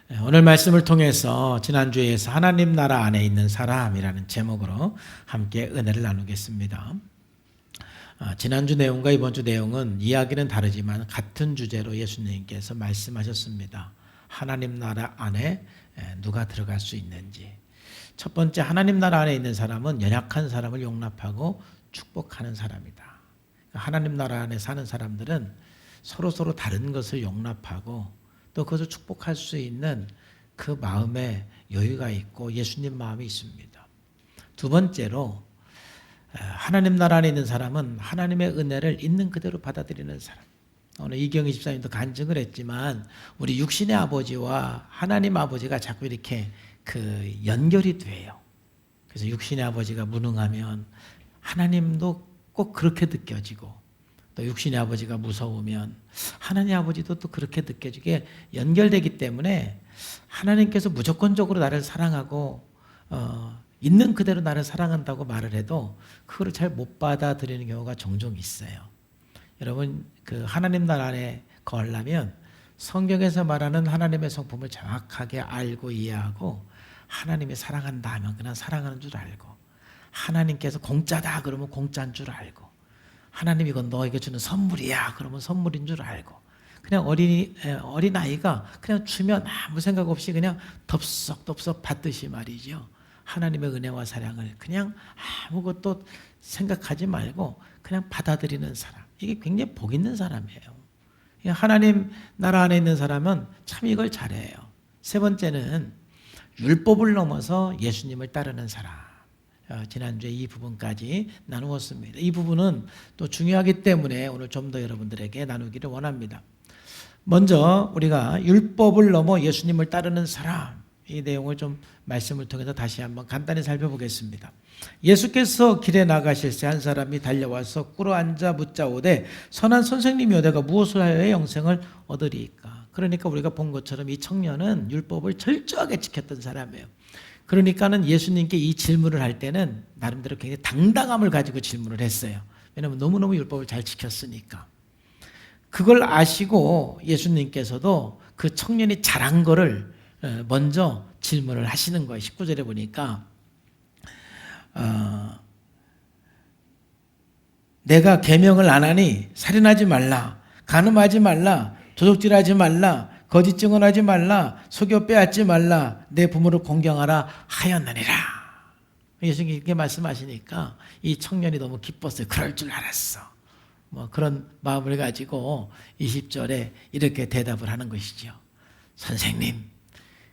오늘 말씀을 통해서 지난주에서 하나님 나라 안에 있는 사람이라는 제목으로 함께 은혜를 나누겠습니다. 지난주 내용과 이번 주 내용은 이야기는 다르지만 같은 주제로 예수님께서 말씀하셨습니다. 하나님 나라 안에 누가 들어갈 수 있는지. 첫 번째, 하나님 나라 안에 있는 사람은 연약한 사람을 용납하고 축복하는 사람이다. 하나님 나라 안에 사는 사람들은 서로 다른 것을 용납하고 또 그것을 축복할 수 있는 그 마음에 여유가 있고 예수님 마음이 있습니다. 두 번째로, 하나님 나라 안에 있는 사람은 하나님의 은혜를 있는 그대로 받아들이는 사람. 오늘 이경희 집사님도 간증을 했지만 우리 육신의 아버지와 하나님 아버지가 자꾸 이렇게 연결이 돼요. 그래서 육신의 아버지가 무능하면 하나님도 꼭 그렇게 느껴지고, 또 육신의 아버지가 무서우면 하나님 아버지도 또 그렇게 느껴지게 연결되기 때문에 하나님께서 무조건적으로 나를 사랑하고 있는 그대로 나를 사랑한다고 말을 해도 그걸 잘 못 받아들이는 경우가 종종 있어요. 여러분, 하나님 나라 안에 거하려면 성경에서 말하는 하나님의 성품을 정확하게 알고 이해하고, 하나님이 사랑한다 하면 그냥 사랑하는 줄 알고, 하나님께서 공짜다 그러면 공짜인 줄 알고, 하나님 이건 너에게 주는 선물이야 그러면 선물인 줄 알고, 그냥 어린아이가 그냥 주면 아무 생각 없이 그냥 덥석덥석 받듯이 말이죠. 하나님의 은혜와 사랑을 그냥 아무것도 생각하지 말고 그냥 받아들이는 사람, 이게 굉장히 복 있는 사람이에요. 하나님 나라 안에 있는 사람은 참 이걸 잘해요. 세 번째는 율법을 넘어서 예수님을 따르는 사람. 지난주에 이 부분까지 나누었습니다. 이 부분은 또 중요하기 때문에 오늘 좀 더 여러분들에게 나누기를 원합니다. 먼저 우리가 율법을 넘어 예수님을 따르는 사람, 이 내용을 좀 말씀을 통해서 다시 한번 간단히 살펴보겠습니다. 예수께서 길에 나가실새 한 사람이 달려와서 꿇어앉아 묻자오되, 선한 선생님이여 내가 무엇을 하여야 영생을 얻으리이까. 그러니까 우리가 본 것처럼 이 청년은 율법을 철저하게 지켰던 사람이에요. 그러니까는 예수님께 이 질문을 할 때는 나름대로 굉장히 당당함을 가지고 질문을 했어요. 왜냐하면 너무너무 율법을 잘 지켰으니까. 그걸 아시고 예수님께서도 그 청년이 잘한 거를 먼저 질문을 하시는 거예요. 19절에 보니까 내가 계명을 안 하니 살인하지 말라, 간음하지 말라, 도적질하지 말라, 거짓 증언하지 말라, 속여 빼앗지 말라, 내 부모를 공경하라 하였느니라. 예수님이 이렇게 말씀하시니까 이 청년이 너무 기뻤어요. 그럴 줄 알았어. 그런 마음을 가지고 20절에 이렇게 대답을 하는 것이죠. 선생님,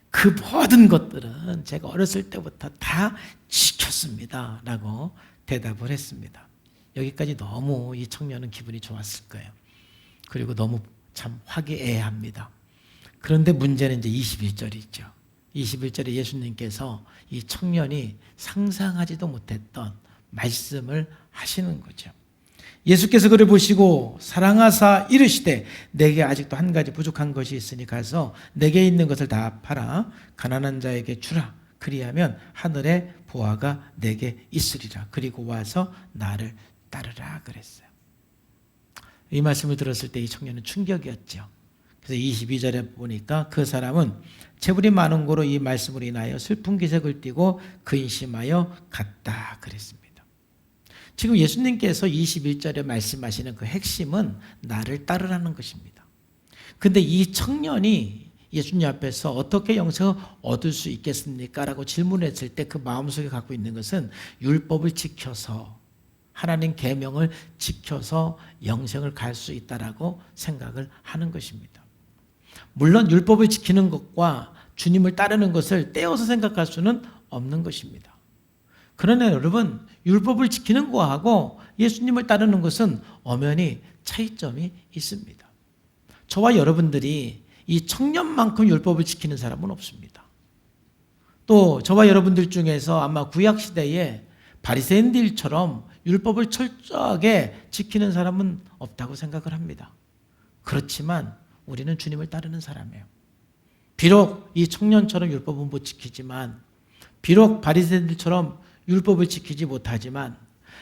그 모든 것들은 제가 어렸을 때부터 다 지켰습니다 라고 대답을 했습니다. 여기까지 너무 이 청년은 기분이 좋았을 거예요. 그리고 너무 참 화기애애합니다. 그런데 문제는 이제 21절이죠. 21절에 예수님께서 이 청년이 상상하지도 못했던 말씀을 하시는 거죠. 예수께서 그를 보시고 사랑하사 이르시되, 내게 아직도 한 가지 부족한 것이 있으니 가서 내게 있는 것을 다 팔아 가난한 자에게 주라. 그리하면 하늘의 보화가 내게 있으리라. 그리고 와서 나를 따르라 그랬어요. 이 말씀을 들었을 때 이 청년은 충격이었죠. 그래서 22절에 보니까 그 사람은 재물이 많은 고로 이 말씀으로 인하여 슬픈 기색을 띠고 근심하여 갔다 그랬습니다. 지금 예수님께서 21절에 말씀하시는 그 핵심은 나를 따르라는 것입니다. 근데 이 청년이 예수님 앞에서 어떻게 영생을 얻을 수 있겠습니까? 라고 질문했을 때 그 마음속에 갖고 있는 것은 율법을 지켜서, 하나님 계명을 지켜서 영생을 갈 수 있다라고 생각을 하는 것입니다. 물론 율법을 지키는 것과 주님을 따르는 것을 떼어서 생각할 수는 없는 것입니다. 그러나 여러분, 율법을 지키는 것하고 예수님을 따르는 것은 엄연히 차이점이 있습니다. 저와 여러분들이 이 청년만큼 율법을 지키는 사람은 없습니다. 또 저와 여러분들 중에서 아마 구약시대에 바리새인들처럼 율법을 철저하게 지키는 사람은 없다고 생각을 합니다. 그렇지만 우리는 주님을 따르는 사람이에요. 비록 이 청년처럼 율법은 못 지키지만, 비록 바리새인들처럼 율법을 지키지 못하지만,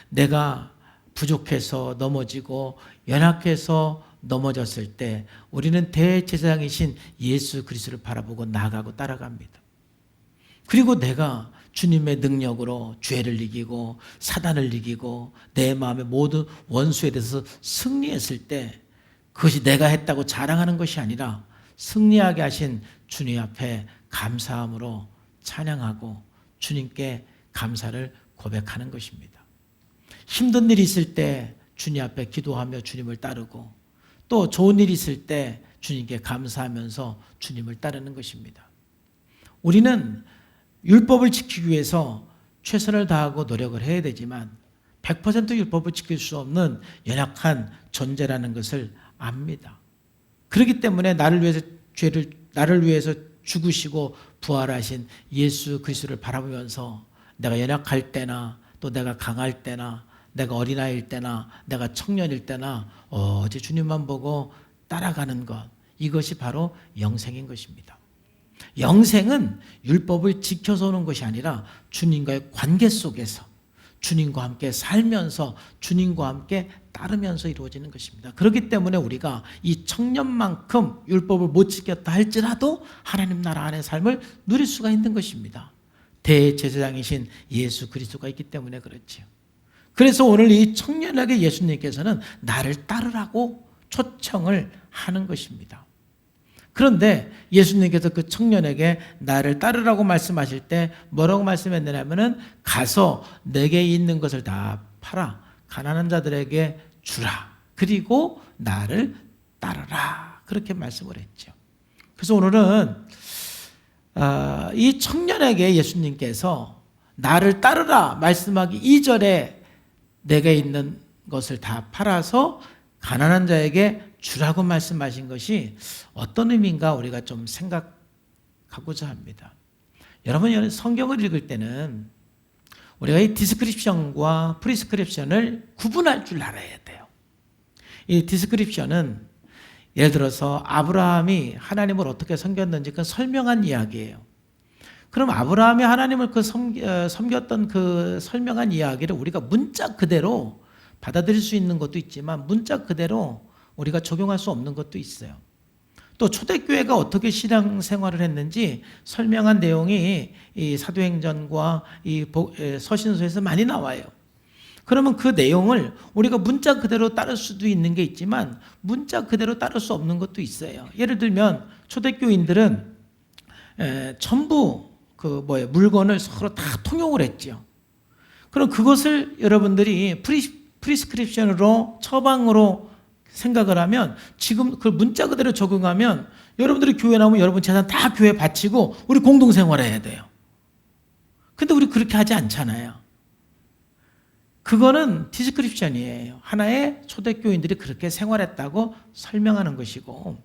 내가 부족해서 넘어지고 연약해서 넘어졌을 때 우리는 대제사장이신 예수 그리스도를 바라보고 나아가고 따라갑니다. 그리고 내가 주님의 능력으로 죄를 이기고 사단을 이기고 내 마음의 모든 원수에 대해서 승리했을 때 그것이 내가 했다고 자랑하는 것이 아니라 승리하게 하신 주님 앞에 감사함으로 찬양하고 주님께 감사를 고백하는 것입니다. 힘든 일이 있을 때 주님 앞에 기도하며 주님을 따르고 또 좋은 일이 있을 때 주님께 감사하면서 주님을 따르는 것입니다. 우리는 율법을 지키기 위해서 최선을 다하고 노력을 해야 되지만 100% 율법을 지킬 수 없는 연약한 존재라는 것을 압니다. 그렇기 때문에 나를 위해서 죽으시고 부활하신 예수 그리스도를 바라보면서 내가 연약할 때나 또 내가 강할 때나 내가 어린아이일 때나 내가 청년일 때나 오직 주님만 보고 따라가는 것, 이것이 바로 영생인 것입니다. 영생은 율법을 지켜서 오는 것이 아니라 주님과의 관계 속에서 주님과 함께 살면서 주님과 함께 따르면서 이루어지는 것입니다. 그렇기 때문에 우리가 이 청년만큼 율법을 못 지켰다 할지라도 하나님 나라 안의 삶을 누릴 수가 있는 것입니다. 대제사장이신 예수 그리스도가 있기 때문에 그렇지요. 그래서 오늘 이 청년에게 예수님께서는 나를 따르라고 초청을 하는 것입니다. 그런데 예수님께서 그 청년에게 나를 따르라고 말씀하실 때 뭐라고 말씀했느냐면은 가서 내게 있는 것을 다 팔아 가난한 자들에게 주라. 그리고 나를 따르라. 그렇게 말씀을 했죠. 그래서 오늘은 이 청년에게 예수님께서 나를 따르라 말씀하기 이전에 내게 있는 것을 다 팔아서 가난한 자에게 주라고 말씀하신 것이 어떤 의미인가 우리가 좀 생각하고자 합니다. 여러분, 성경을 읽을 때는 우리가 이 디스크립션과 프리스크립션을 구분할 줄 알아야 돼요. 이 디스크립션은 예를 들어서 아브라함이 하나님을 어떻게 섬겼는지 그 설명한 이야기예요. 그럼 아브라함이 하나님을 섬겼던 그 설명한 이야기를 우리가 문자 그대로 받아들일 수 있는 것도 있지만 문자 그대로 우리가 적용할 수 없는 것도 있어요. 또 초대교회가 어떻게 신앙생활을 했는지 설명한 내용이 이 사도행전과 이 서신서에서 많이 나와요. 그러면 그 내용을 우리가 문자 그대로 따를 수도 있는 게 있지만 문자 그대로 따를 수 없는 것도 있어요. 예를 들면 초대교인들은 전부 물건을 서로 다 통용을 했죠. 그럼 그것을 여러분들이 프리스크립션으로 처방으로 생각을 하면 지금 그걸 문자 그대로 적용하면 여러분들이 교회 나오면 여러분 재산 다 교회에 바치고 우리 공동생활해야 돼요. 근데 우리 그렇게 하지 않잖아요. 그거는 디스크립션이에요. 하나의 초대교인들이 그렇게 생활했다고 설명하는 것이고,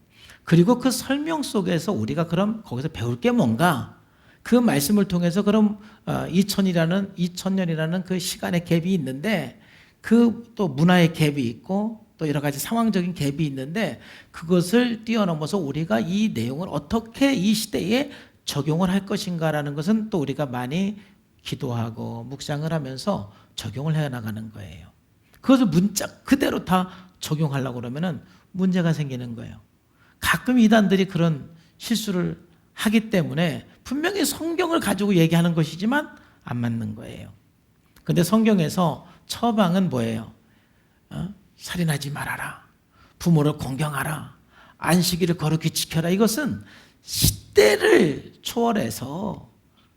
그리고 그 설명 속에서 우리가 그럼 거기서 배울 게 뭔가, 그 말씀을 통해서 그럼 2000년이라는 그 시간의 갭이 있는데 그 또 문화의 갭이 있고 또 여러 가지 상황적인 갭이 있는데 그것을 뛰어넘어서 우리가 이 내용을 어떻게 이 시대에 적용을 할 것인가라는 것은 또 우리가 많이 기도하고 묵상을 하면서 적용을 해나가는 거예요. 그것을 문자 그대로 다 적용하려고 그러면은 문제가 생기는 거예요. 가끔 이단들이 그런 실수를 하기 때문에 분명히 성경을 가지고 얘기하는 것이지만 안 맞는 거예요. 그런데 성경에서 처방은 뭐예요? 살인하지 말아라. 부모를 공경하라. 안식일을 거룩히 지켜라. 이것은 시대를 초월해서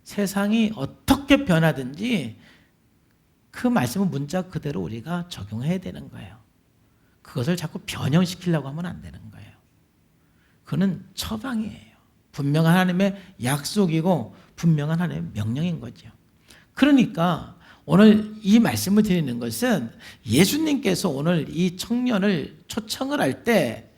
세상이 어떻게 변하든지 그 말씀은 문자 그대로 우리가 적용해야 되는 거예요. 그것을 자꾸 변형시키려고 하면 안 되는 거예요. 그거는 처방이에요. 분명한 하나님의 약속이고 분명한 하나님의 명령인 거죠. 그러니까 오늘 이 말씀을 드리는 것은 예수님께서 오늘 이 청년을 초청을 할 때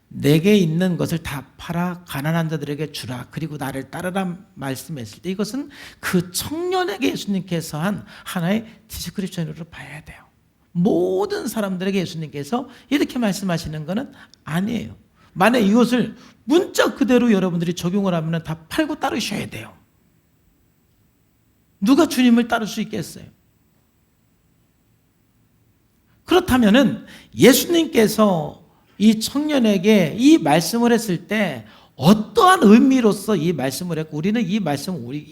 내게 있는 것을 다 팔아 가난한 자들에게 주라 그리고 나를 따르라 말씀했을 때 이것은 그 청년에게 예수님께서 한 하나의 디스크립션으로 봐야 돼요. 모든 사람들에게 예수님께서 이렇게 말씀하시는 것은 아니에요. 만약 이것을 문자 그대로 여러분들이 적용을 하면 다 팔고 따르셔야 돼요. 누가 주님을 따를 수 있겠어요? 그렇다면은 예수님께서 이 청년에게 이 말씀을 했을 때 어떠한 의미로서 이 말씀을 했고 우리는 이 말씀을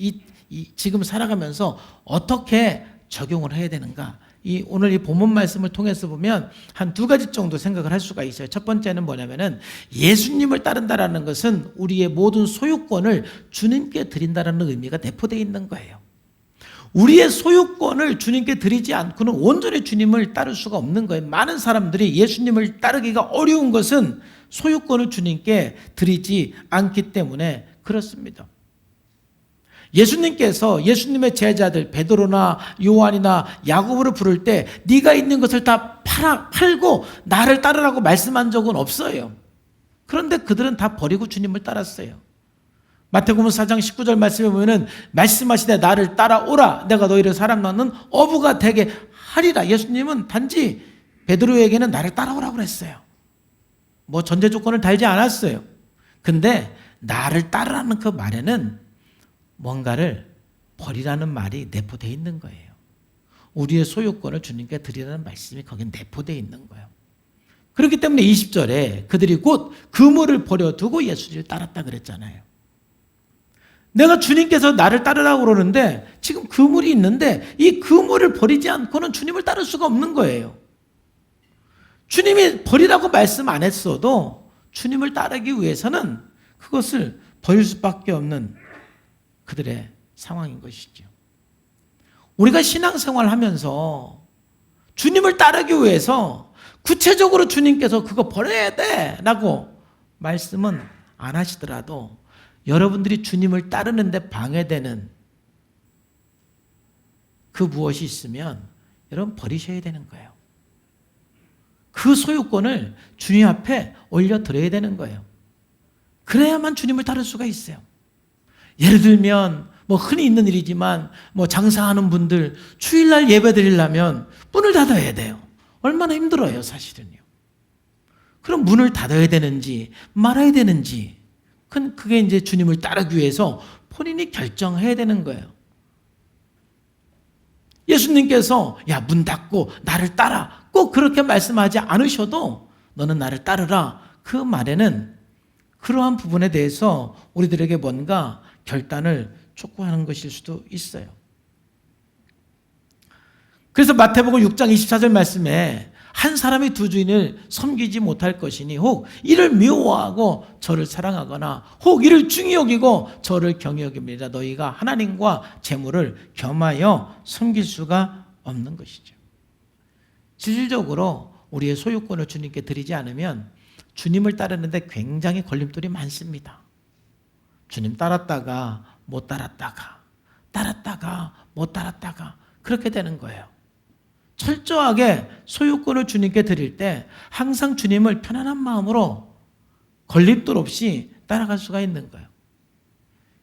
지금 살아가면서 어떻게 적용을 해야 되는가? 오늘 이 본문 말씀을 통해서 보면 한 두 가지 정도 생각을 할 수가 있어요. 첫 번째는 뭐냐면은 예수님을 따른다라는 것은 우리의 모든 소유권을 주님께 드린다라는 의미가 내포되어 있는 거예요. 우리의 소유권을 주님께 드리지 않고는 온전히 주님을 따를 수가 없는 거예요. 많은 사람들이 예수님을 따르기가 어려운 것은 소유권을 주님께 드리지 않기 때문에 그렇습니다. 예수님께서 예수님의 제자들 베드로나 요한이나 야고보를 부를 때 네가 있는 것을 다 팔고 나를 따르라고 말씀한 적은 없어요. 그런데 그들은 다 버리고 주님을 따랐어요. 마태복음 4장 19절 말씀에 보면 말씀하시되 나를 따라오라 내가 너희를 사람 낳는 어부가 되게 하리라. 예수님은 단지 베드로에게는 나를 따라오라고 그랬어요. 뭐 전제 조건을 달지 않았어요. 근데 나를 따르라는 그 말에는 뭔가를 버리라는 말이 내포되어 있는 거예요. 우리의 소유권을 주님께 드리라는 말씀이 거기에 내포되어 있는 거예요. 그렇기 때문에 20절에 그들이 곧 그물을 버려두고 예수를 따랐다 그랬잖아요. 내가 주님께서 나를 따르라고 그러는데 지금 그물이 있는데 이 그물을 버리지 않고는 주님을 따를 수가 없는 거예요. 주님이 버리라고 말씀 안 했어도 주님을 따르기 위해서는 그것을 버릴 수밖에 없는 그들의 상황인 것이죠. 우리가 신앙생활을 하면서 주님을 따르기 위해서 구체적으로 주님께서 그거 버려야 돼 라고 말씀은 안 하시더라도 여러분들이 주님을 따르는데 방해되는 그 무엇이 있으면 여러분 버리셔야 되는 거예요. 그 소유권을 주님 앞에 올려드려야 되는 거예요. 그래야만 주님을 따를 수가 있어요. 예를 들면 뭐 흔히 있는 일이지만 뭐 장사하는 분들 주일날 예배 드리려면 문을 닫아야 돼요. 얼마나 힘들어요 사실은요. 그럼 문을 닫아야 되는지 말아야 되는지 그게 이제 주님을 따르기 위해서 본인이 결정해야 되는 거예요. 예수님께서 야, 문 닫고 나를 따라 꼭 그렇게 말씀하지 않으셔도 너는 나를 따르라 그 말에는 그러한 부분에 대해서 우리들에게 뭔가 결단을 촉구하는 것일 수도 있어요. 그래서 마태복음 6장 24절 말씀에 한 사람이 두 주인을 섬기지 못할 것이니 혹 이를 미워하고 저를 사랑하거나 혹 이를 중히 여기고 저를 경히 여깁니다. 너희가 하나님과 재물을 겸하여 섬길 수가 없는 것이죠. 실질적으로 우리의 소유권을 주님께 드리지 않으면 주님을 따르는데 굉장히 걸림돌이 많습니다. 주님 따랐다가 못 따랐다가 못 따랐다가 그렇게 되는 거예요. 철저하게 소유권을 주님께 드릴 때 항상 주님을 편안한 마음으로 걸림돌 없이 따라갈 수가 있는 거예요.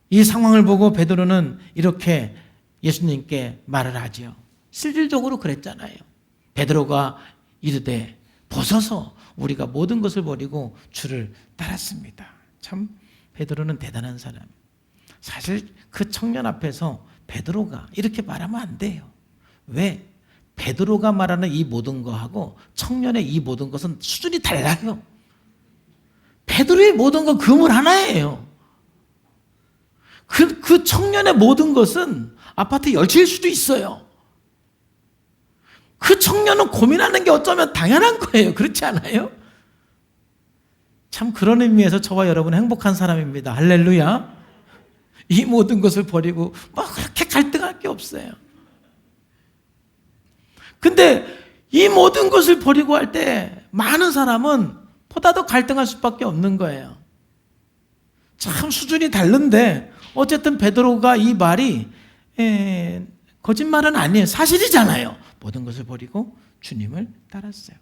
이 상황을 보고 베드로는 이렇게 예수님께 말을 하죠. 실질적으로 그랬잖아요. 베드로가 이르되 보소서 우리가 모든 것을 버리고 주를 따랐습니다. 참 베드로는 대단한 사람이에요. 사실 그 청년 앞에서 베드로가 이렇게 말하면 안 돼요. 왜? 베드로가 말하는 이 모든 것하고 청년의 이 모든 것은 수준이 달라요. 베드로의 모든 건 그물 하나예요. 그 청년의 모든 것은 아파트 10채일 수도 있어요. 그 청년은 고민하는 게 어쩌면 당연한 거예요. 그렇지 않아요? 참 그런 의미에서 저와 여러분은 행복한 사람입니다. 할렐루야. 이 모든 것을 버리고 뭐 그렇게 갈등할 게 없어요. 근데 이 모든 것을 버리고 할 때 많은 사람은 보다 더 갈등할 수밖에 없는 거예요. 참 수준이 다른데 어쨌든 베드로가 이 말이 거짓말은 아니에요. 사실이잖아요. 모든 것을 버리고 주님을 따랐어요.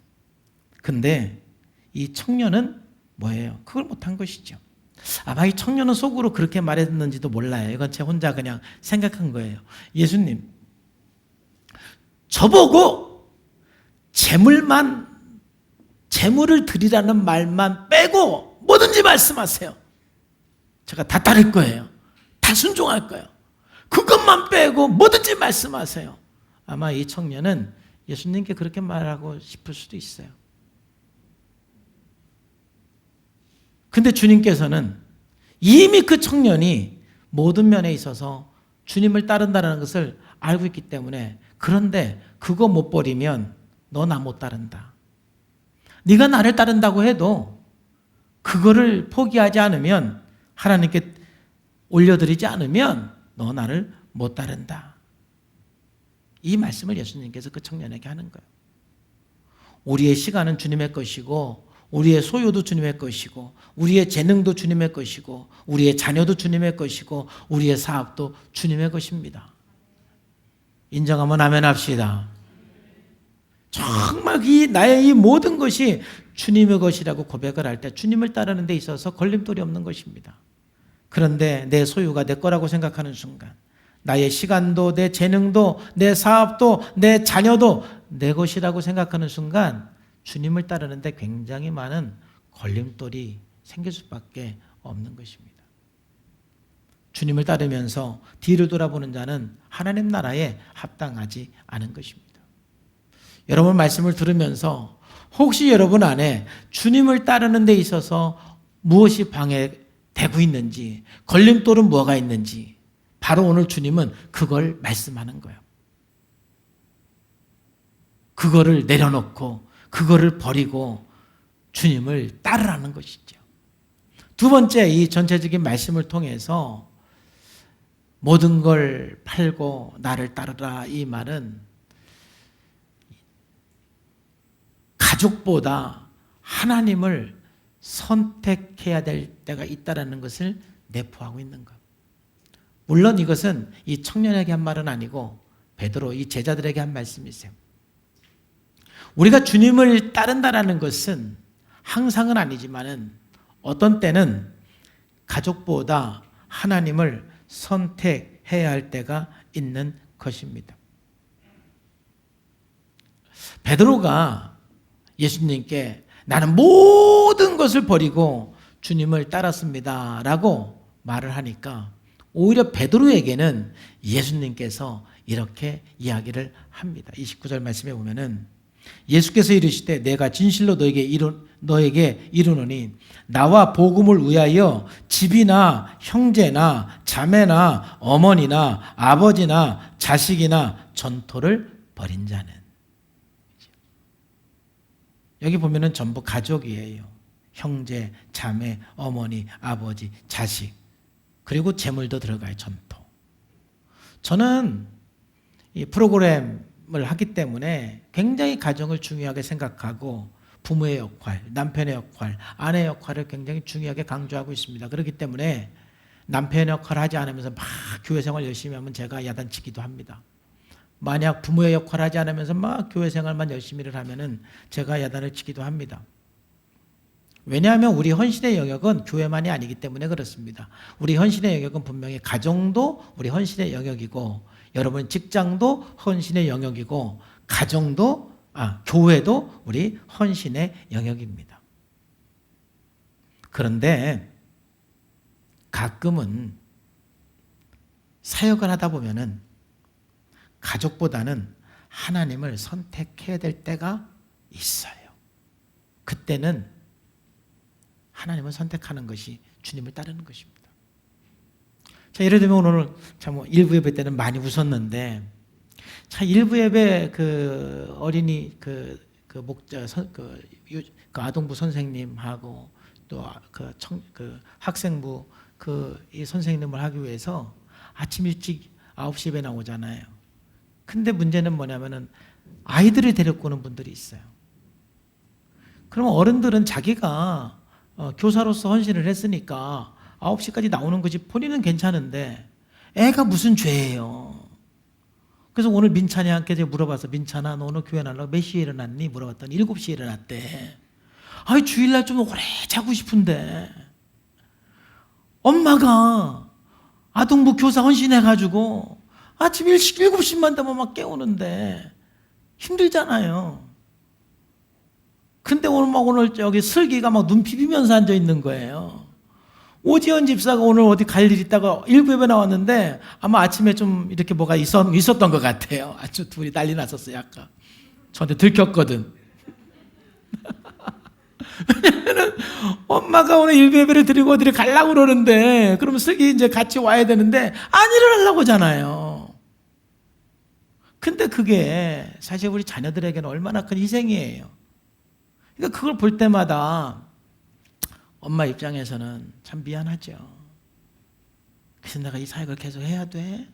근데 이 청년은 뭐예요? 그걸 못한 것이죠. 아마 이 청년은 속으로 그렇게 말했는지도 몰라요. 이건 제 혼자 그냥 생각한 거예요. 예수님, 저보고 재물을 드리라는 말만 빼고 뭐든지 말씀하세요. 제가 다 따를 거예요. 다 순종할 거예요. 그것만 빼고 뭐든지 말씀하세요. 아마 이 청년은 예수님께 그렇게 말하고 싶을 수도 있어요. 근데 주님께서는 이미 그 청년이 모든 면에 있어서 주님을 따른다는 것을 알고 있기 때문에, 그런데 그거 못 버리면 너 나 못 따른다. 네가 나를 따른다고 해도 그거를 포기하지 않으면, 하나님께 올려드리지 않으면 너 나를 못 따른다. 이 말씀을 예수님께서 그 청년에게 하는 거예요. 우리의 시간은 주님의 것이고, 우리의 소유도 주님의 것이고, 우리의 재능도 주님의 것이고, 우리의 자녀도 주님의 것이고, 우리의 사업도 주님의 것입니다. 인정하면 아멘 합시다. 정말 나의 이 모든 것이 주님의 것이라고 고백을 할 때 주님을 따르는 데 있어서 걸림돌이 없는 것입니다. 그런데 내 소유가 내 거라고 생각하는 순간, 나의 시간도 내 재능도 내 사업도 내 자녀도 내 것이라고 생각하는 순간 주님을 따르는데 굉장히 많은 걸림돌이 생길 수밖에 없는 것입니다. 주님을 따르면서 뒤를 돌아보는 자는 하나님 나라에 합당하지 않은 것입니다. 여러분 말씀을 들으면서 혹시 여러분 안에 주님을 따르는 데 있어서 무엇이 방해되고 있는지, 걸림돌은 뭐가 있는지, 바로 오늘 주님은 그걸 말씀하는 거예요. 그거를 내려놓고 그거를 버리고 주님을 따르라는 것이죠. 두 번째, 이 전체적인 말씀을 통해서 모든 걸 팔고 나를 따르라, 이 말은 가족보다 하나님을 선택해야 될 때가 있다는 것을 내포하고 있는 것. 물론 이것은 이 청년에게 한 말은 아니고 베드로, 이 제자들에게 한 말씀이세요. 우리가 주님을 따른다라는 것은 항상은 아니지만은 어떤 때는 가족보다 하나님을 선택해야 할 때가 있는 것입니다. 베드로가 예수님께 나는 모든 것을 버리고 주님을 따랐습니다 라고 말을 하니까, 오히려 베드로에게는 예수님께서 이렇게 이야기를 합니다. 29절 말씀에 보면은 예수께서 이르시되 내가 진실로 너에게 이르노니 나와 복음을 위하여 집이나 형제나 자매나 어머니나 아버지나 자식이나 전토를 벌인 자는. 여기 보면은 전부 가족이에요. 형제, 자매, 어머니, 아버지, 자식, 그리고 재물도 들어가요. 전토. 저는 이 프로그램을 하기 때문에 굉장히 가정을 중요하게 생각하고 부모의 역할, 남편의 역할, 아내의 역할을 굉장히 중요하게 강조하고 있습니다. 그렇기 때문에 남편의 역할을 하지 않으면서 막 교회 생활 열심히 하면 제가 야단치기도 합니다. 만약 부모의 역할을 하지 않으면서 막 교회 생활만 열심히 하면은 제가 야단을 치기도 합니다. 왜냐하면 우리 헌신의 영역은 교회만이 아니기 때문에 그렇습니다. 우리 헌신의 영역은 분명히 가정도 우리 헌신의 영역이고, 여러분 직장도 헌신의 영역이고, 가정도 교회도 우리 헌신의 영역입니다. 그런데 가끔은 사역을 하다 보면은 가족보다는 하나님을 선택해야 될 때가 있어요. 그때는 하나님을 선택하는 것이 주님을 따르는 것입니다. 자, 예를 들면 오늘 참 일부 예배 때는 많이 웃었는데, 자, 일부 예배 그 어린이 그 목자 그 아동부 선생님하고 또 그 학생부 이 선생님을 하기 위해서 아침 일찍 9시 예배 나오잖아요. 근데 문제는 뭐냐면은 아이들을 데리고 오는 분들이 있어요. 그러면 어른들은 자기가 교사로서 헌신을 했으니까 9시까지 나오는 거지 본인은 괜찮은데 애가 무슨 죄예요. 그래서 오늘 민찬이한테 제가 물어봐서, 민찬아 너 오늘 교회 나려고 몇 시에 일어났니? 물어봤더니 7시에 일어났대. 아이 주일날 좀 오래 자고 싶은데 엄마가 아동부 교사 헌신해가지고 아침 일찍 7시만 되면 막 깨우는데 힘들잖아요. 근데 오늘 저기 슬기가 막 눈 비비면서 앉아 있는 거예요. 오지연 집사가 오늘 어디 갈 일 있다가 일부 예배 나왔는데 아마 아침에 좀 이렇게 뭐가 있었던 것 같아요. 아주 둘이 난리 났었어요. 아까 저한테 들켰거든. 왜냐면은 엄마가 오늘 일베배를 드리고 어디를 가려고 그러는데, 그러면 슬기 이제 같이 와야 되는데 안 일어나려고 하잖아요. 근데 그게 사실 우리 자녀들에게는 얼마나 큰 희생이에요. 그러니까 그걸 볼 때마다 엄마 입장에서는 참 미안하죠. 그래서 내가 이 사역을 계속 해야 돼?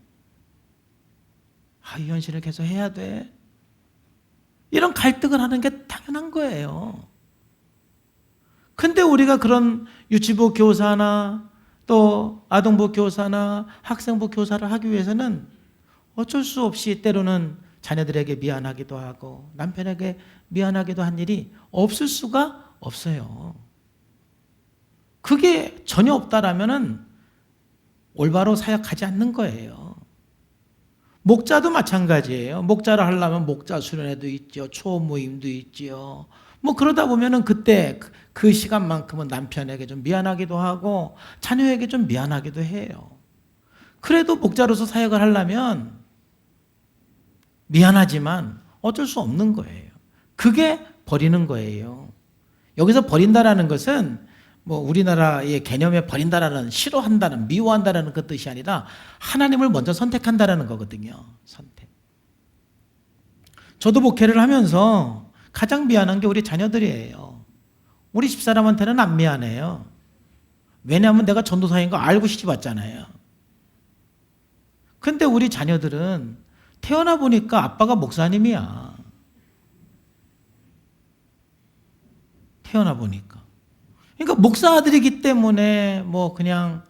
이 현실을 계속 해야 돼? 이런 갈등을 하는 게 당연한 거예요. 근데 우리가 그런 유치부 교사나 또 아동부 교사나 학생부 교사를 하기 위해서는 어쩔 수 없이 때로는 자녀들에게 미안하기도 하고 남편에게 미안하기도 한 일이 없을 수가 없어요. 그게 전혀 없다라면은 올바로 사역하지 않는 거예요. 목자도 마찬가지예요. 목자를 하려면 목자 수련회도 있죠. 초원 모임도 있지요. 뭐 그러다 보면은 그때 그 시간만큼은 남편에게 좀 미안하기도 하고 자녀에게 좀 미안하기도 해요. 그래도 목자로서 사역을 하려면 미안하지만 어쩔 수 없는 거예요. 그게 버리는 거예요. 여기서 버린다라는 것은 뭐 우리나라의 개념에 버린다라는, 싫어한다는, 미워한다라는 그 뜻이 아니라 하나님을 먼저 선택한다라는 거거든요. 선택. 저도 목회를 하면서 가장 미안한 게 우리 자녀들이에요. 우리 집사람한테는 안 미안해요. 왜냐하면 내가 전도사인 거 알고 시집 왔잖아요. 근데 우리 자녀들은 태어나 보니까 아빠가 목사님이야. 태어나 보니까. 그러니까 목사 아들이기 때문에 뭐 그냥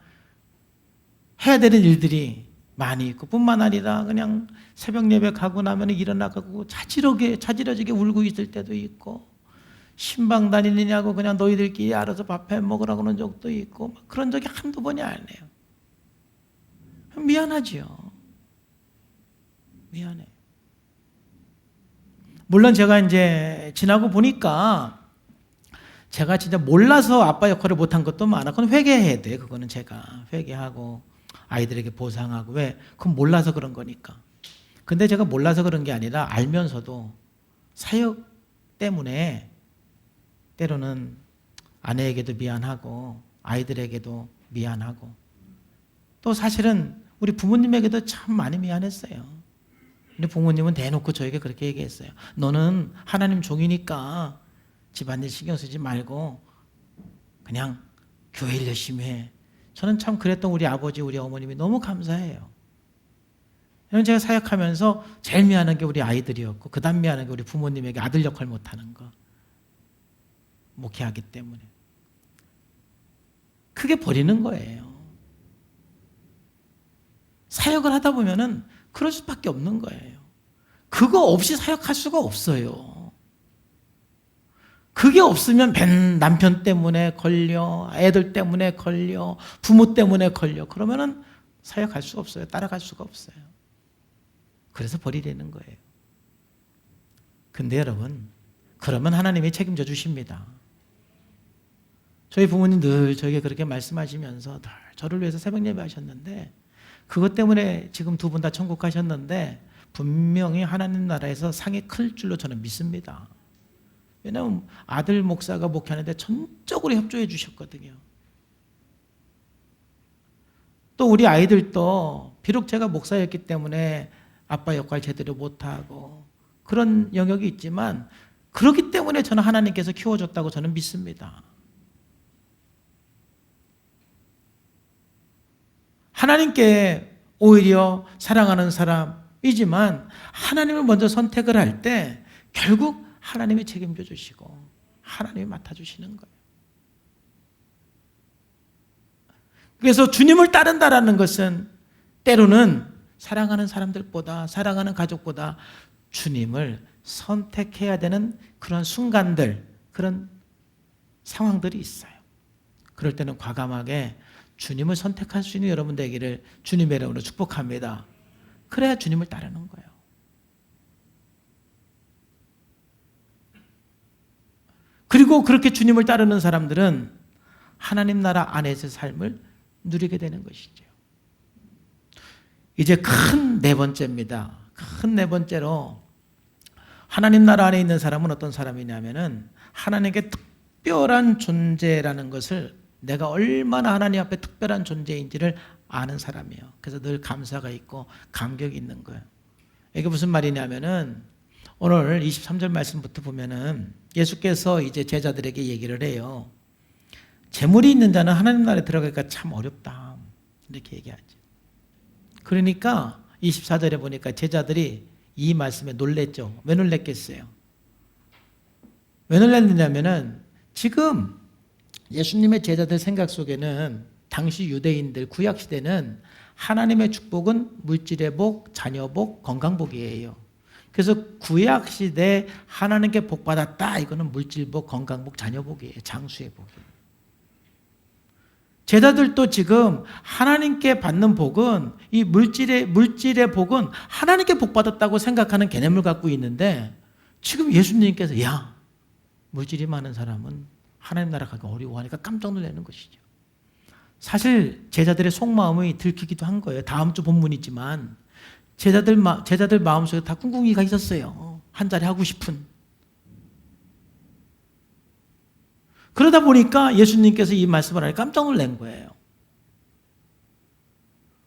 해야 되는 일들이 많이 있고, 뿐만 아니라 그냥 새벽 예배 가고 나면 일어나가고 자지러지게 울고 있을 때도 있고, 신방 다니느냐고 그냥 너희들끼리 알아서 밥해 먹으라고 그런 적도 있고, 막 그런 적이 한두 번이 아니에요. 미안하지요. 미안해. 물론 제가 이제 지나고 보니까 제가 진짜 몰라서 아빠 역할을 못한 것도 많아. 그건 회개해야 돼. 그거는 제가 회개하고 아이들에게 보상하고. 왜? 그건 몰라서 그런 거니까. 근데 제가 몰라서 그런 게 아니라 알면서도 사역 때문에 때로는 아내에게도 미안하고 아이들에게도 미안하고, 또 사실은 우리 부모님에게도 참 많이 미안했어요. 우리 부모님은 대놓고 저에게 그렇게 얘기했어요. 너는 하나님 종이니까 집안일 신경 쓰지 말고 그냥 교회 일 열심히 해. 저는 참 그랬던 우리 아버지, 우리 어머님이 너무 감사해요. 제가 사역하면서 제일 미안한 게 우리 아이들이었고, 그 다음 미안한 게 우리 부모님에게 아들 역할 못하는 거. 목회하기 때문에. 그게 버리는 거예요. 사역을 하다 보면은 그럴 수밖에 없는 거예요. 그거 없이 사역할 수가 없어요. 그게 없으면 남편 때문에 걸려, 애들 때문에 걸려, 부모 때문에 걸려. 그러면은 사역할 수가 없어요. 따라갈 수가 없어요. 그래서 버리려는 거예요. 근데 여러분, 그러면 하나님이 책임져 주십니다. 저희 부모님 늘 저에게 그렇게 말씀하시면서 늘 저를 위해서 새벽 예배 하셨는데, 그것 때문에 지금 두 분 다 천국 가셨는데 분명히 하나님 나라에서 상이 클 줄로 저는 믿습니다. 왜냐하면 아들 목사가 목회하는데 전적으로 협조해 주셨거든요. 또 우리 아이들도 비록 제가 목사였기 때문에 아빠 역할 제대로 못하고 그런 영역이 있지만, 그렇기 때문에 저는 하나님께서 키워줬다고 저는 믿습니다. 하나님께 오히려 사랑하는 사람이지만 하나님을 먼저 선택을 할 때 결국 하나님이 책임져 주시고 하나님이 맡아주시는 거예요. 그래서 주님을 따른다라는 것은 때로는 사랑하는 사람들보다, 사랑하는 가족보다 주님을 선택해야 되는 그런 순간들, 그런 상황들이 있어요. 그럴 때는 과감하게 주님을 선택할 수 있는 여러분 되기를 주님의 이름으로 축복합니다. 그래야 주님을 따르는 거예요. 그리고 그렇게 주님을 따르는 사람들은 하나님 나라 안에서의 삶을 누리게 되는 것이죠. 이제 큰 네 번째입니다. 큰 네 번째로 하나님 나라 안에 있는 사람은 어떤 사람이냐면은 하나님께 특별한 존재라는 것을 내가 얼마나 하나님 앞에 특별한 존재인지를 아는 사람이에요. 그래서 늘 감사가 있고 감격이 있는 거예요. 이게 무슨 말이냐면은 오늘 23절 말씀부터 보면은 예수께서 이제 제자들에게 얘기를 해요. 재물이 있는 자는 하나님 나라에 들어가기가 참 어렵다. 이렇게 얘기하죠. 그러니까 24절에 보니까 제자들이 이 말씀에 놀랬죠. 왜 놀랬겠어요? 왜 놀랐느냐면은 지금 예수님의 제자들 생각 속에는 당시 유대인들 구약시대는 하나님의 축복은 물질의 복, 자녀 복, 건강복이에요. 그래서 구약시대 하나님께 복 받았다. 이거는 물질복, 건강복, 자녀복이에요. 장수의 복이에요. 제자들도 지금 하나님께 받는 복은 이 물질의 복은 하나님께 복 받았다고 생각하는 개념을 갖고 있는데 지금 예수님께서 야 물질이 많은 사람은 하나님 나라 가기 어려워하니까 깜짝 놀라는 것이죠. 사실 제자들의 속마음이 들키기도 한 거예요. 다음 주 본문이지만 제자들 마음속에 다 꿍꿍이가 있었어요. 한 자리 하고 싶은. 그러다 보니까 예수님께서 이 말씀을 하니 깜짝 놀란 거예요.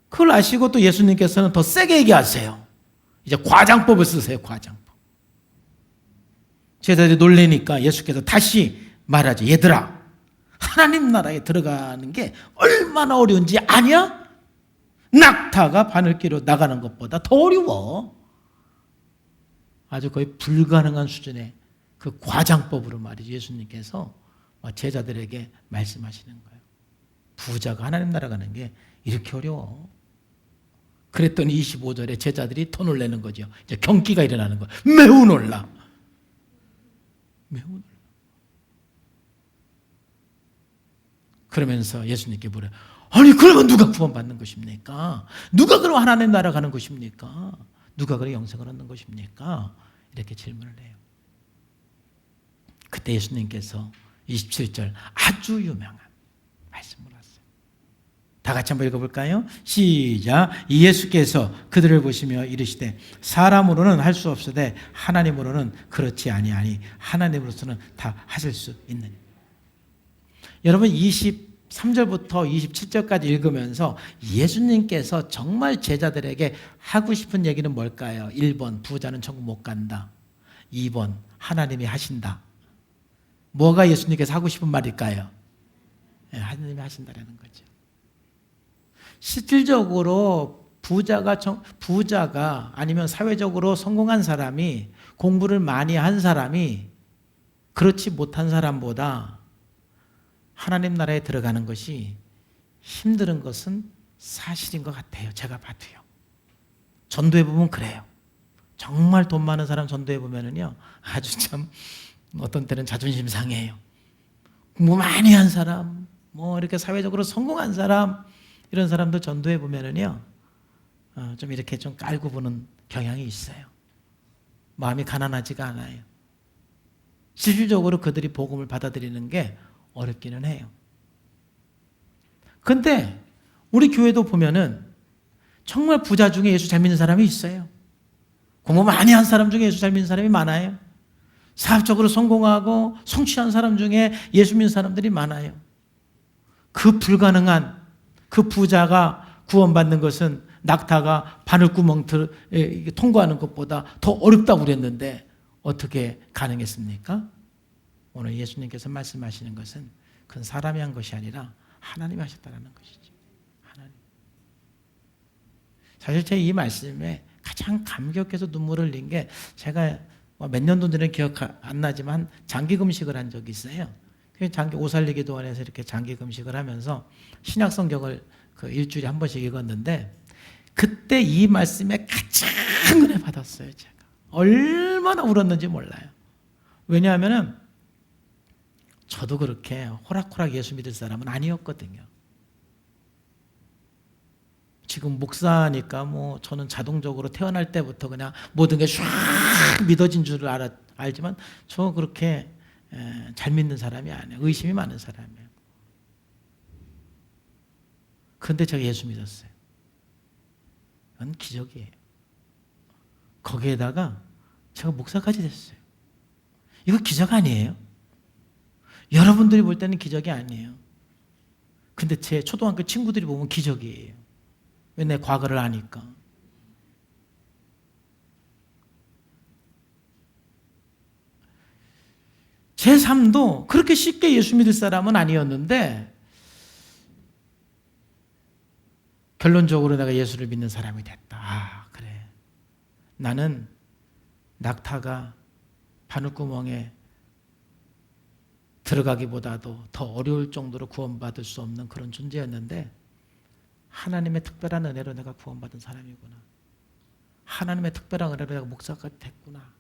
그걸 아시고 또 예수님께서는 더 세게 얘기하세요. 이제 과장법을 쓰세요. 과장법. 제자들이 놀라니까 예수께서 다시 말하죠. 얘들아, 하나님 나라에 들어가는 게 얼마나 어려운지 아냐? 낙타가 바늘기로 나가는 것보다 더 어려워. 아주 거의 불가능한 수준의 그 과장법으로 말이죠. 예수님께서 제자들에게 말씀하시는 거예요. 부자가 하나님 나라 가는 게 이렇게 어려워. 그랬더니 25절에 제자들이 더 놀라는 거죠. 이제 경기가 일어나는 거예요. 매우 놀라. 매우 놀라. 그러면서 예수님께 물어요. 아니 그러면 누가 구원받는 것입니까? 누가 그럼 하나님 나라 가는 것입니까? 누가 그럼 영생을 얻는 것입니까? 이렇게 질문을 해요. 그때 예수님께서 27절 아주 유명한 말씀을 하세요. 다 같이 한번 읽어볼까요? 시작. 예수께서 그들을 보시며 이르시되 사람으로는 할 수 없으되 하나님으로는 그렇지 아니하니 하나님으로서는 다 하실 수 있느니. 여러분 23절부터 27절까지 읽으면서 예수님께서 정말 제자들에게 하고 싶은 얘기는 뭘까요? 1번 부자는 천국 못 간다. 2번 하나님이 하신다. 뭐가 예수님께서 하고 싶은 말일까요? 하나님이 하신다라는 거죠. 실질적으로 부자가 아니면 사회적으로 성공한 사람이 공부를 많이 한 사람이 그렇지 못한 사람보다 하나님 나라에 들어가는 것이 힘든 것은 사실인 것 같아요. 제가 봐도요. 전도해 보면 그래요. 정말 돈 많은 사람 전도해 보면은요, 아주 참 어떤 때는 자존심 상해요. 공부 많이 한 사람, 이렇게 사회적으로 성공한 사람, 이런 사람들 전도해 보면은요, 좀 이렇게 좀 깔고 보는 경향이 있어요. 마음이 가난하지가 않아요. 실질적으로 그들이 복음을 받아들이는 게 어렵기는 해요. 근데 우리 교회도 보면은 정말 부자 중에 예수 잘 믿는 사람이 있어요. 공부 많이 한 사람 중에 예수 잘 믿는 사람이 많아요. 사업적으로 성공하고 성취한 사람 중에 예수 믿는 사람들이 많아요. 그 불가능한 그 부자가 구원받는 것은 낙타가 바늘구멍을 통과하는 것보다 더 어렵다고 그랬는데 어떻게 가능했습니까? 오늘 예수님께서 말씀하시는 것은 그건 사람이 한 것이 아니라 하나님이 하셨다는 것이죠. 하나님. 사실 제 이 말씀에 가장 감격해서 눈물을 흘린 게 제가 몇 년도 전에 기억 안 나지만 장기 금식을 한 적이 있어요. 장기 오살리기 도안에서 이렇게 장기 금식을 하면서 신약 성경을 그 일주일에 한 번씩 읽었는데 그때 이 말씀에 가장 은혜 받았어요. 제가 얼마나 울었는지 몰라요. 왜냐하면은 저도 그렇게 호락호락 예수 믿을 사람은 아니었거든요. 지금 목사니까 저는 자동적으로 태어날 때부터 그냥 모든 게 쫙 믿어진 줄 알지만 저 그렇게 잘 믿는 사람이 아니에요. 의심이 많은 사람이에요. 그런데 제가 예수 믿었어요. 그건 기적이에요. 거기에다가 제가 목사까지 됐어요. 이거 기적 아니에요? 여러분들이 볼 때는 기적이 아니에요. 근데 제 초등학교 친구들이 보면 기적이에요. 왜? 내 과거를 아니까. 제 삶도 그렇게 쉽게 예수 믿을 사람은 아니었는데 결론적으로 내가 예수를 믿는 사람이 됐다. 아, 그래. 나는 낙타가 바늘구멍에 들어가기보다도 더 어려울 정도로 구원받을 수 없는 그런 존재였는데 하나님의 특별한 은혜로 내가 구원받은 사람이구나. 하나님의 특별한 은혜로 내가 목사까지 됐구나.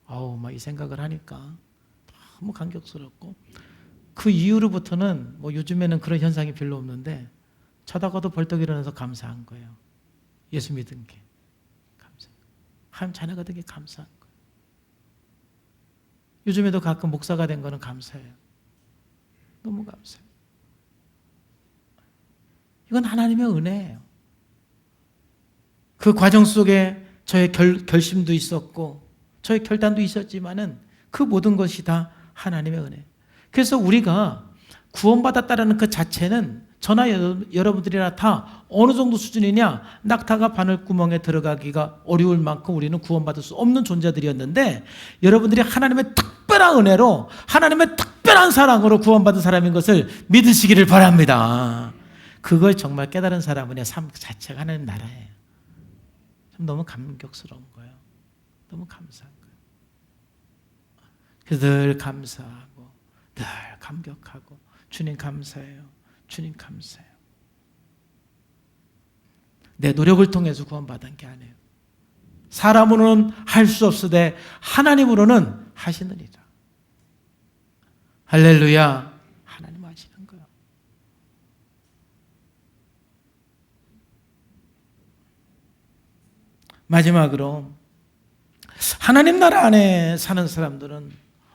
막 이 생각을 하니까 너무 감격스럽고, 그 이후로부터는 요즘에는 그런 현상이 별로 없는데 자다가도 벌떡 일어나서 감사한 거예요. 예수 믿은 게 감사해요. 하나님 자녀가 된 게 감사한 거예요. 요즘에도 가끔 목사가 된 거는 감사해요. 너무 감사해요. 이건 하나님의 은혜예요. 그 과정 속에 저의 결심도 있었고 저의 결단도 있었지만은 그 모든 것이 다 하나님의 은혜. 그래서 우리가 구원받았다라는 그 자체는 저나 여러분들이나 다 어느 정도 수준이냐, 낙타가 바늘구멍에 들어가기가 어려울 만큼 우리는 구원받을 수 없는 존재들이었는데 여러분들이 하나님의 특별한 은혜로 하나님의 특별한 사랑으로 구원받은 사람인 것을 믿으시기를 바랍니다. 그걸 정말 깨달은 사람은 삶 자체가 하나님 나라예요. 참 너무 감격스러운 거예요. 너무 감사한 거예요. 그래서 늘 감사하고 늘 감격하고 주님 감사해요. 주님 감사해요. 내 노력을 통해서 구원받은 게 아니에요. 사람으로는 할 수 없으되 하나님으로는 하시느니라. 할렐루야. 하나님 하시는 거예요. 마지막으로 하나님 나라 안에 사는 사람들은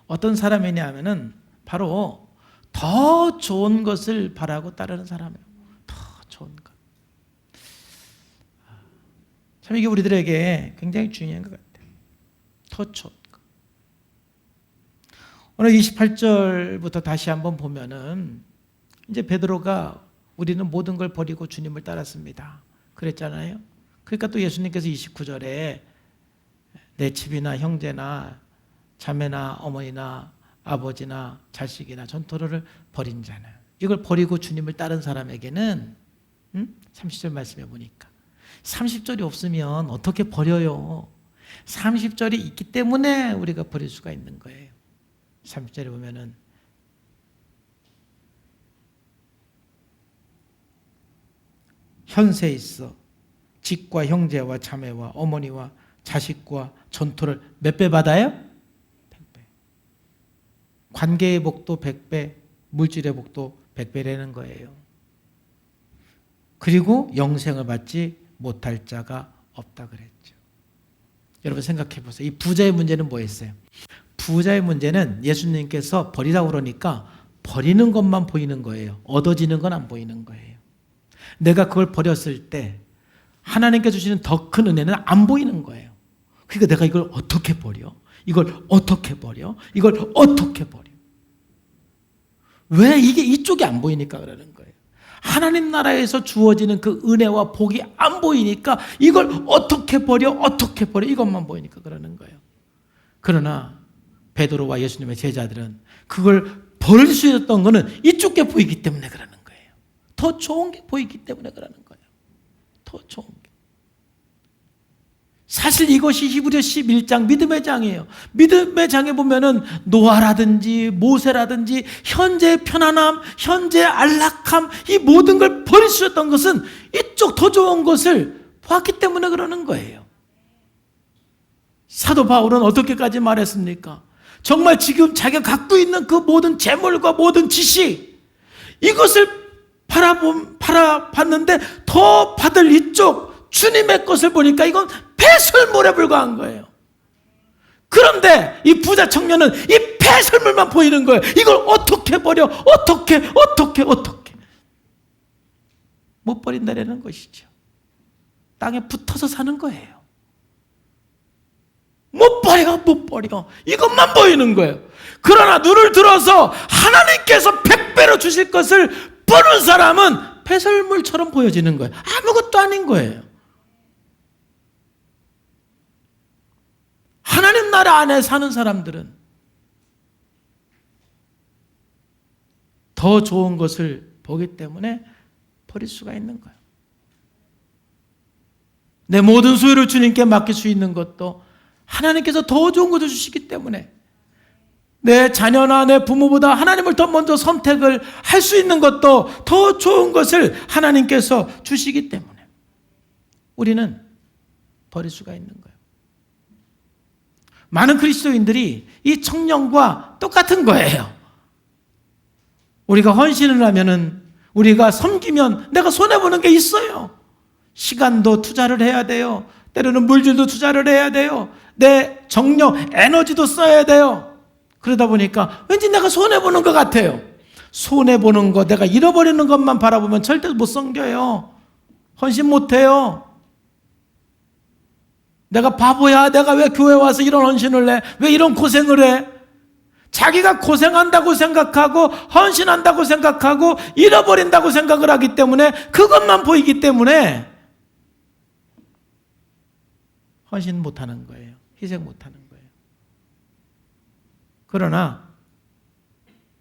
어떤 사람이냐 하면은 바로 더 좋은 것을 바라고 따르는 사람이에요. 더 좋은 것. 참 이게 우리들에게 굉장히 중요한 것 같아요. 더 좋은 것. 오늘 28절부터 다시 한번 보면은 이제 베드로가 우리는 모든 걸 버리고 주님을 따랐습니다. 그랬잖아요. 그러니까 또 예수님께서 29절에 내 집이나 형제나 자매나 어머니나 아버지나 자식이나 전토를 버린 자는, 이걸 버리고 주님을 따른 사람에게는 30절 말씀해 보니까 30절이 없으면 어떻게 버려요? 30절이 있기 때문에 우리가 버릴 수가 있는 거예요. 30절에 보면은 현세에 있어 직과 형제와 자매와 어머니와 자식과 전토를 몇 배 받아요? 100배. 관계의 복도 100배, 물질의 복도 100배라는 거예요. 그리고 영생을 받지 못할 자가 없다 그랬죠. 여러분 생각해 보세요. 이 부자의 문제는 뭐였어요? 부자의 문제는 예수님께서 버리라고 그러니까 버리는 것만 보이는 거예요. 얻어지는 건 안 보이는 거예요. 내가 그걸 버렸을 때 하나님께 주시는 더 큰 은혜는 안 보이는 거예요. 그러니까 내가 이걸 어떻게 버려? 이걸 어떻게 버려? 이걸 어떻게 버려? 왜 이게 이쪽이 안 보이니까 그러는 거예요. 하나님 나라에서 주어지는 그 은혜와 복이 안 보이니까 이걸 어떻게 버려? 어떻게 버려? 이것만 보이니까 그러는 거예요. 그러나 베드로와 예수님의 제자들은 그걸 버릴 수 있었던 거는 이쪽 게 보이기 때문에 그러는 거예요. 더 좋은 게 보이기 때문에 그러는 거예요. 더 좋은 게. 사실 이것이 히브리서 11장 믿음의 장이에요. 믿음의 장에 보면은 노아라든지 모세라든지 현재의 편안함, 현재의 안락함, 이 모든 걸 버릴 수 있었던 것은 이쪽 더 좋은 것을 보았기 때문에 그러는 거예요. 사도 바울은 어떻게까지 말했습니까? 정말 지금 자기가 갖고 있는 그 모든 재물과 모든 지식, 이것을 팔아봤는데 더 받을 이쪽 주님의 것을 보니까 이건 폐설물에 불과한 거예요. 그런데 이 부자 청년은 이 폐설물만 보이는 거예요. 이걸 어떻게 버려? 어떻게 못 버린다라는 것이죠. 땅에 붙어서 사는 거예요. 못 버려, 못 버려. 이것만 보이는 거예요. 그러나 눈을 들어서 하나님께서 100배로 주실 것을 보는 사람은 배설물처럼 보여지는 거예요. 아무것도 아닌 거예요. 하나님 나라 안에 사는 사람들은 더 좋은 것을 보기 때문에 버릴 수가 있는 거예요. 내 모든 소유를 주님께 맡길 수 있는 것도 하나님께서 더 좋은 것을 주시기 때문에, 내 자녀나 내 부모보다 하나님을 더 먼저 선택을 할 수 있는 것도 더 좋은 것을 하나님께서 주시기 때문에 우리는 버릴 수가 있는 거예요. 많은 그리스도인들이 이 청년과 똑같은 거예요. 우리가 헌신을 하면은, 우리가 섬기면 내가 손해보는 게 있어요. 시간도 투자를 해야 돼요. 때로는 물질도 투자를 해야 돼요. 내 정력, 에너지도 써야 돼요. 그러다 보니까 왠지 내가 손해보는 것 같아요. 손해보는 거, 내가 잃어버리는 것만 바라보면 절대 못 섬겨요. 헌신 못해요. 내가 바보야, 내가 왜 교회 와서 이런 헌신을 해? 왜 이런 고생을 해? 자기가 고생한다고 생각하고 헌신한다고 생각하고 잃어버린다고 생각을 하기 때문에, 그것만 보이기 때문에 헌신 못하는 거예요. 희생 못하는 거예요. 그러나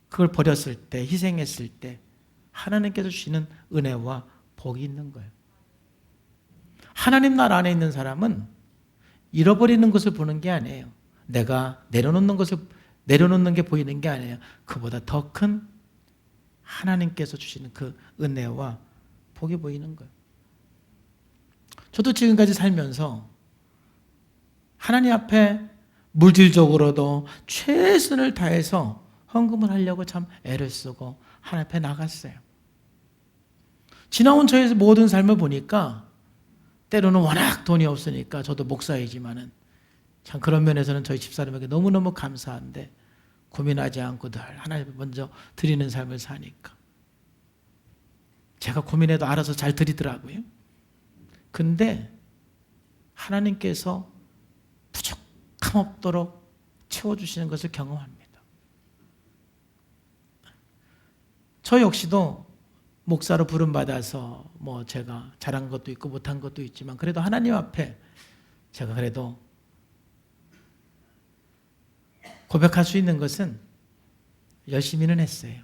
그걸 버렸을 때, 희생했을 때 하나님께서 주시는 은혜와 복이 있는 거예요. 하나님 나라 안에 있는 사람은 잃어버리는 것을 보는 게 아니에요. 내가 내려놓는 게 보이는 게 아니에요. 그보다 더 큰 하나님께서 주시는 그 은혜와 복이 보이는 거예요. 저도 지금까지 살면서 하나님 앞에 물질적으로도 최선을 다해서 헌금을 하려고 참 애를 쓰고 하나님 앞에 나갔어요. 지나온 저의 모든 삶을 보니까, 때로는 워낙 돈이 없으니까, 저도 목사이지만은 참 그런 면에서는 저희 집사람에게 너무너무 감사한데, 고민하지 않고 늘 하나님 먼저 드리는 삶을 사니까 제가 고민해도 알아서 잘 드리더라고요. 근데 하나님께서 부족함 없도록 채워주시는 것을 경험합니다. 저 역시도 목사로 부름받아서 제가 잘한 것도 있고 못한 것도 있지만, 그래도 하나님 앞에 제가 그래도 고백할 수 있는 것은 열심히는 했어요.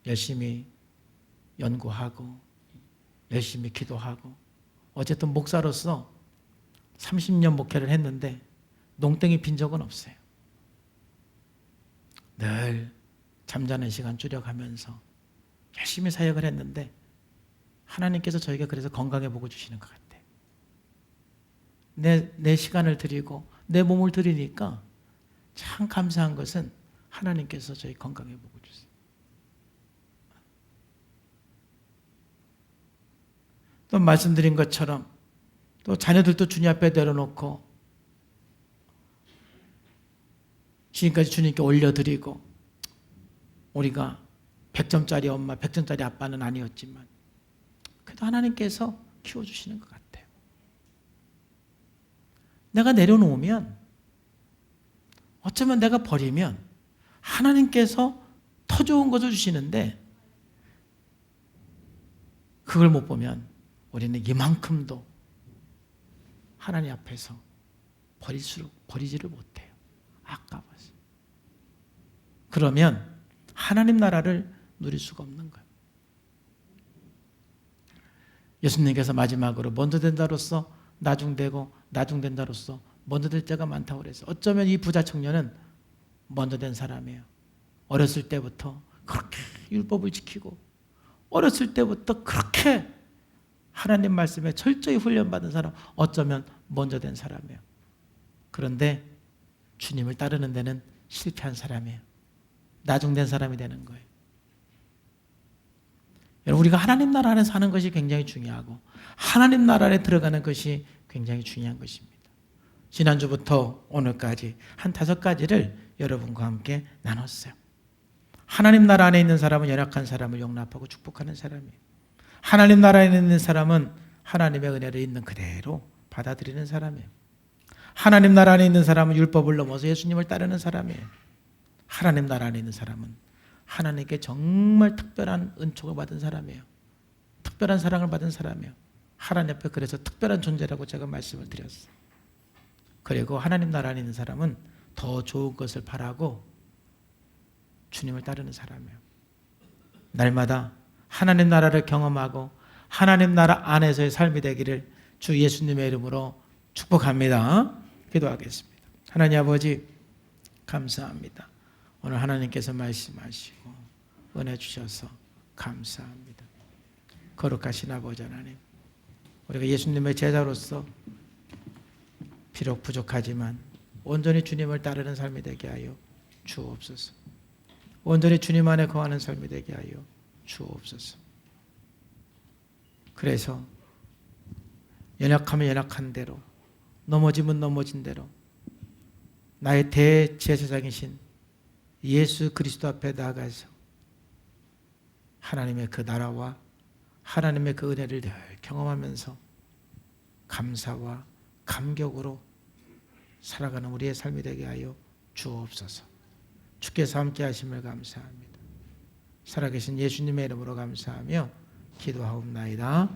열심히 연구하고 열심히 기도하고, 어쨌든 목사로서 30년 목회를 했는데 농땡이 핀 적은 없어요. 늘 잠자는 시간 줄여가면서 열심히 사역을 했는데, 하나님께서 저에게 그래서 건강해 보고 주시는 것 같아요. 내 시간을 드리고 내 몸을 드리니까 참 감사한 것은 하나님께서 저희 건강해 보고 주세요. 또 말씀드린 것처럼 또 자녀들도 주님 앞에 내려놓고 지금까지 주님께 올려드리고, 우리가 100점짜리 엄마, 100점짜리 아빠는 아니었지만 그래도 하나님께서 키워주시는 것 같아요. 내가 내려놓으면, 어쩌면 내가 버리면 하나님께서 더 좋은 것을 주시는데, 그걸 못 보면 우리는 이만큼도 하나님 앞에서 버리지를 못해요. 아까워서. 그러면 하나님 나라를 누릴 수가 없는 거예요. 예수님께서 마지막으로 먼저 된 자로서 나중되고, 나중된 자로서 먼저 될 자가 많다고 그랬어요. 어쩌면 이 부자 청년은 먼저 된 사람이에요. 어렸을 때부터 그렇게 율법을 지키고, 어렸을 때부터 그렇게 하나님 말씀에 철저히 훈련받은 사람, 어쩌면 먼저 된 사람이에요. 그런데 주님을 따르는 데는 실패한 사람이에요. 나중된 사람이 되는 거예요. 여러분, 우리가 하나님 나라 안에 사는 것이 굉장히 중요하고, 하나님 나라 안에 들어가는 것이 굉장히 중요한 것입니다. 지난주부터 오늘까지 한 5가지를 여러분과 함께 나눴어요. 하나님 나라 안에 있는 사람은 연약한 사람을 용납하고 축복하는 사람이에요. 하나님 나라에 있는 사람은 하나님의 은혜를 있는 그대로 받아들이는 사람이에요. 하나님 나라 안에 있는 사람은 율법을 넘어서 예수님을 따르는 사람이에요. 하나님 나라 안에 있는 사람은 하나님께 정말 특별한 은총을 받은 사람이에요. 특별한 사랑을 받은 사람이에요. 하나님 앞에 그래서 특별한 존재라고 제가 말씀을 드렸어요. 그리고 하나님 나라 안에 있는 사람은 더 좋은 것을 바라고 주님을 따르는 사람이에요. 날마다 하나님 나라를 경험하고 하나님 나라 안에서의 삶이 되기를 주 예수님의 이름으로 축복합니다. 기도하겠습니다. 하나님 아버지 감사합니다. 오늘 하나님께서 말씀하시고 은혜 주셔서 감사합니다. 거룩하신 아버지 하나님, 우리가 예수님의 제자로서 비록 부족하지만 온전히 주님을 따르는 삶이 되게 하여 주옵소서. 온전히 주님 안에 거하는 삶이 되게 하여 주옵소서. 그래서 연약하면 연약한 대로, 넘어지면 넘어진 대로 나의 대제사장이신 예수 그리스도 앞에 나아가서 하나님의 그 나라와 하나님의 그 은혜를 늘 경험하면서 감사와 감격으로 살아가는 우리의 삶이 되게 하여 주옵소서. 주께서 함께 하심을 감사합니다. 살아계신 예수님의 이름으로 감사하며 기도하옵나이다.